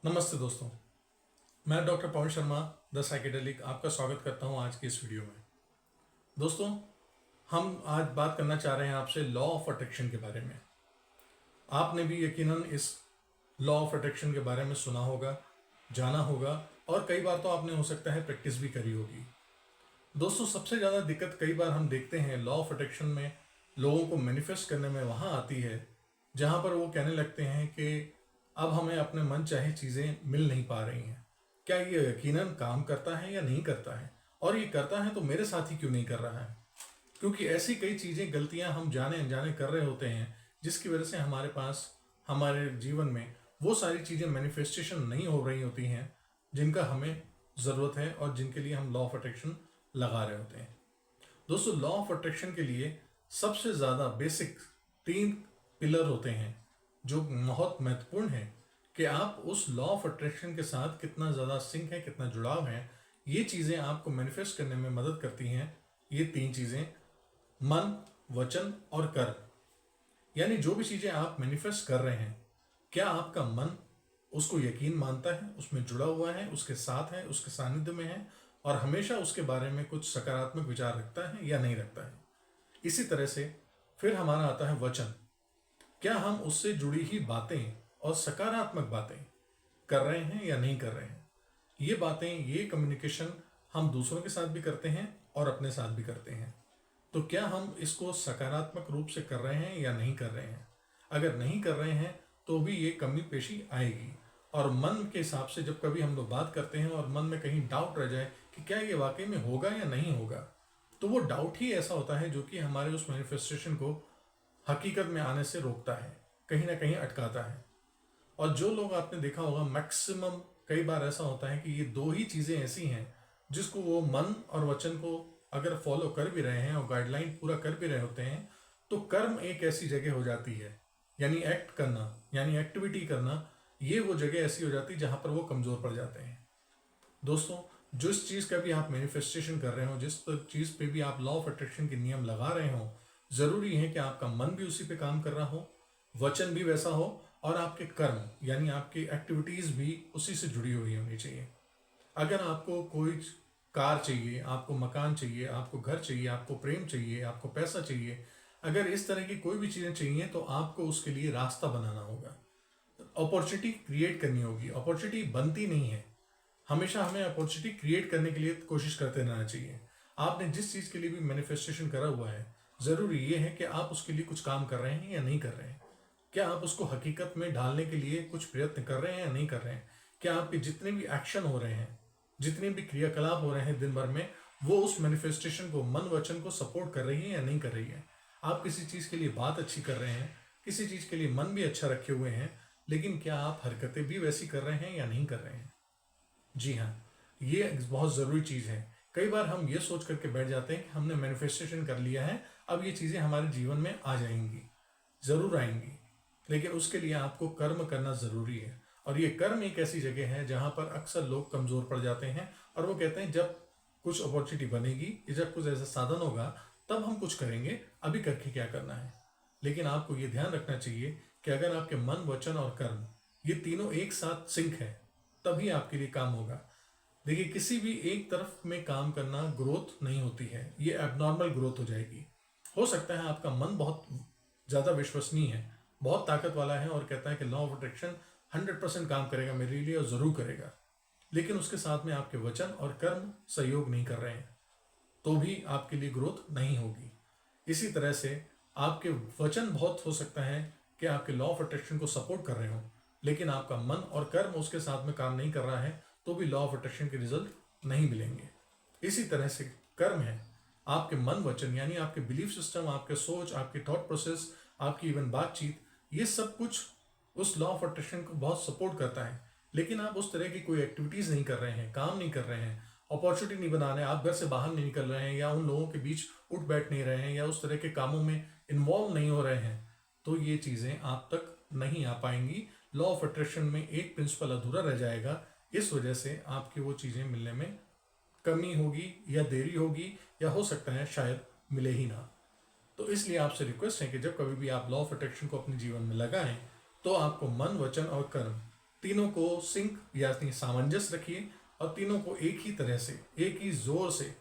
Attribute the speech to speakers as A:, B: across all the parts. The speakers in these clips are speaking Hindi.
A: नमस्ते दोस्तों, मैं doctor Pawan Sharma the psychedelic आपका स्वागत करता हूं आज की इस वीडियो में। दोस्तों, हम आज बात करना चाह रहे हैं आपसे लॉ ऑफ अट्रैक्शन के बारे में। आपने भी यकीनन इस लॉ ऑफ अट्रैक्शन के बारे में सुना होगा, जाना होगा और कई बार तो आपने हो सकता है प्रैक्टिस भी करी होगी। दोस्तों, सबसे ज़्यादा दिक्कत कई बार हम देखते हैं लॉ ऑफ अट्रैक्शन में लोगों को मैनिफेस्ट करने में वहाँ आती है जहाँ पर वो कहने लगते हैं कि अब हमें अपने मन चाहे चीज़ें मिल नहीं पा रही हैं। क्या ये यकीनन काम करता है या नहीं करता है, और ये करता है तो मेरे साथ ही क्यों नहीं कर रहा है। क्योंकि ऐसी कई चीज़ें, गलतियां हम जाने अनजाने कर रहे होते हैं जिसकी वजह से हमारे पास हमारे जीवन में वो सारी चीज़ें मैनिफेस्टेशन नहीं हो रही होती हैं जिनका हमें ज़रूरत है और जिनके लिए हम लॉ ऑफ अट्रैक्शन लगा रहे होते हैं। दोस्तों, लॉ ऑफ अट्रैक्शन के लिए सबसे ज़्यादा बेसिक 3 पिलर होते हैं जो बहुत महत्वपूर्ण है कि आप उस लॉ ऑफ अट्रैक्शन के साथ कितना ज़्यादा सिंक है, कितना जुड़ाव है। ये चीज़ें आपको मैनिफेस्ट करने में मदद करती हैं। ये 3 चीज़ें, मन, वचन और कर्म। यानी जो भी चीज़ें आप मैनिफेस्ट कर रहे हैं, क्या आपका मन उसको यकीन मानता है, उसमें जुड़ा हुआ है, उसके साथ है, उसके सानिध्य में है और हमेशा उसके बारे में कुछ सकारात्मक विचार रखता है या नहीं रखता है। इसी तरह से फिर हमारा आता है वचन। क्या हम उससे जुड़ी ही बातें और सकारात्मक बातें कर रहे हैं या नहीं कर रहे हैं। ये बातें, ये कम्युनिकेशन हम दूसरों के साथ भी करते हैं और अपने साथ भी करते हैं। तो क्या हम इसको सकारात्मक रूप से कर रहे हैं या नहीं कर रहे हैं। अगर नहीं कर रहे हैं तो भी ये कमी पेशी आएगी। और मन के हिसाब से जब कभी हम लोग बात करते हैं और मन में कहीं डाउट रह जाए कि क्या ये वाकई में होगा या नहीं होगा, तो वो डाउट ही ऐसा होता है जो कि हमारे उस मैनिफेस्टेशन को हकीकत में आने से रोकता है, कहीं ना कहीं अटकाता है। और जो लोग आपने देखा होगा, मैक्सिमम कई बार ऐसा होता है कि ये 2 ही चीज़ें ऐसी हैं जिसको वो मन और वचन को अगर फॉलो कर भी रहे हैं और गाइडलाइन पूरा कर भी रहे होते हैं, तो कर्म एक ऐसी जगह हो जाती है, यानी एक्ट करना, यानी एक्टिविटी करना, ये वो जगह ऐसी हो जाती है जहाँ पर वो कमज़ोर पड़ जाते हैं। दोस्तों, जिस चीज़ का भी आप मैनिफेस्टेशन कर रहे हो, जिस चीज़ पे भी आप लॉ ऑफ अट्रैक्शन के नियम लगा रहे हो, ज़रूरी है कि आपका मन भी उसी पे काम कर रहा हो, वचन भी वैसा हो और आपके कर्म यानी आपकी एक्टिविटीज़ भी उसी से जुड़ी हुई होनी चाहिए। अगर आपको कोई कार चाहिए, आपको मकान चाहिए, आपको घर चाहिए, आपको प्रेम चाहिए, आपको पैसा चाहिए, अगर इस तरह की कोई भी चीज़ें चाहिए तो आपको उसके लिए रास्ता बनाना होगा, अपॉर्चुनिटी क्रिएट करनी होगी। अपॉर्चुनिटी बनती नहीं है, हमेशा हमें अपॉर्चुनिटी क्रिएट करने के लिए कोशिश करते रहना चाहिए। आपने जिस चीज़ के लिए भी मैनिफेस्टेशन करा हुआ है, ज़रूरी ये है कि आप उसके लिए कुछ काम कर रहे हैं या नहीं कर रहे हैं। क्या आप उसको हकीकत में ढालने के लिए कुछ प्रयत्न कर रहे हैं या नहीं कर रहे हैं। क्या आपके जितने भी एक्शन हो रहे हैं, जितने भी क्रियाकलाप हो रहे हैं दिन भर में, वो उस मैनिफेस्टेशन को, मन वचन को सपोर्ट कर रही है या नहीं कर रही है। आप किसी चीज़ के लिए बात अच्छी कर रहे हैं, किसी चीज़ के लिए मन भी अच्छा रखे हुए हैं, लेकिन क्या आप हरकतें भी वैसी कर रहे हैं या नहीं कर रहे हैं। जी हाँ, ये बहुत ज़रूरी चीज़ है। कई बार हम ये सोच करके बैठ जाते हैं कि हमने मैनिफेस्टेशन कर लिया है, अब ये चीज़ें हमारे जीवन में आ जाएंगी, ज़रूर आएंगी, लेकिन उसके लिए आपको कर्म करना ज़रूरी है। और ये कर्म एक ऐसी जगह है जहाँ पर अक्सर लोग कमज़ोर पड़ जाते हैं और वो कहते हैं जब कुछ अपॉर्चुनिटी बनेगी, जब कुछ ऐसा साधन होगा तब हम कुछ करेंगे, अभी करके क्या करना है। लेकिन आपको ये ध्यान रखना चाहिए कि अगर आपके मन, वचन और कर्म ये तीनों एक साथ सिंक है, तभी आपके लिए काम होगा। देखिए, किसी भी एक तरफ में काम करना ग्रोथ नहीं होती है, ये एबनॉर्मल ग्रोथ हो जाएगी। हो सकता है आपका मन बहुत ज़्यादा विश्वसनीय है, बहुत ताकत वाला है और कहता है कि लॉ ऑफ अट्रैक्शन 100% काम करेगा मेरे लिए और ज़रूर करेगा, लेकिन उसके साथ में आपके वचन और कर्म सहयोग नहीं कर रहे हैं, तो भी आपके लिए ग्रोथ नहीं होगी। इसी तरह से आपके वचन बहुत हो सकता है कि आपके लॉ ऑफ अट्रैक्शन को सपोर्ट कर रहे हो, लेकिन आपका मन और कर्म उसके साथ में काम नहीं कर रहा है, तो भी लॉ ऑफ अट्रैक्शन के रिजल्ट नहीं मिलेंगे। इसी तरह से कर्म है, आपके मन वचन यानी आपके बिलीफ सिस्टम, आपके सोच, आपकी थॉट प्रोसेस, आपकी इवन बातचीत, ये सब कुछ उस लॉ ऑफ अट्रैक्शन को बहुत सपोर्ट करता है। लेकिन आप उस तरह की कोई एक्टिविटीज़ नहीं कर रहे हैं, काम नहीं कर रहे हैं, अपॉर्चुनिटी नहीं बना रहे हैं, आप घर से बाहर नहीं निकल रहे हैं या उन लोगों के बीच उठ बैठ नहीं रहे हैं या उस तरह के कामों में इन्वॉल्व नहीं हो रहे हैं, तो ये चीज़ें आप तक नहीं आ पाएंगी। लॉ ऑफ अट्रैक्शन में एक प्रिंसिपल अधूरा रह जाएगा। इस वजह से आपकी वो चीज़ें मिलने में कमी होगी या देरी होगी, या हो सकता है शायद मिले ही ना। तो इसलिए आपसे रिक्वेस्ट है कि जब कभी भी आप लॉ ऑफ अट्रैक्शन को अपने जीवन में लगाएं, तो आपको मन, वचन और कर्म तीनों को सिंक या सामंजस्य रखिए और तीनों को एक ही तरह से, एक ही जोर से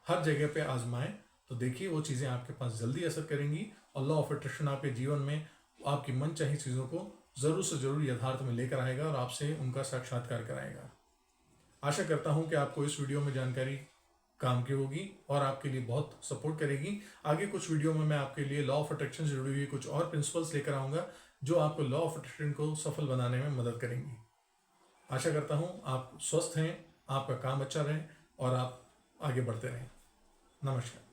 A: हर जगह पे आजमाएं, तो देखिए वो चीज़ें आपके पास जल्दी असर करेंगी और लॉ ऑफ अट्रैक्शन आपके जीवन में आपकी मनचाही चीज़ों को ज़रूर से ज़रूर यथार्थ में लेकर आएगा और आपसे उनका साक्षात्कार कराएगा। आशा करता हूं कि आपको इस वीडियो में जानकारी काम की होगी और आपके लिए बहुत सपोर्ट करेगी। आगे कुछ वीडियो में मैं आपके लिए लॉ ऑफ अट्रैक्शन से जुड़ी हुई कुछ और प्रिंसिपल्स लेकर आऊँगा जो आपको लॉ ऑफ अट्रैक्शन को सफल बनाने में मदद करेंगी। आशा करता हूँ आप स्वस्थ हैं, आपका काम अच्छा रहे और आप आगे बढ़ते रहें। नमस्कार।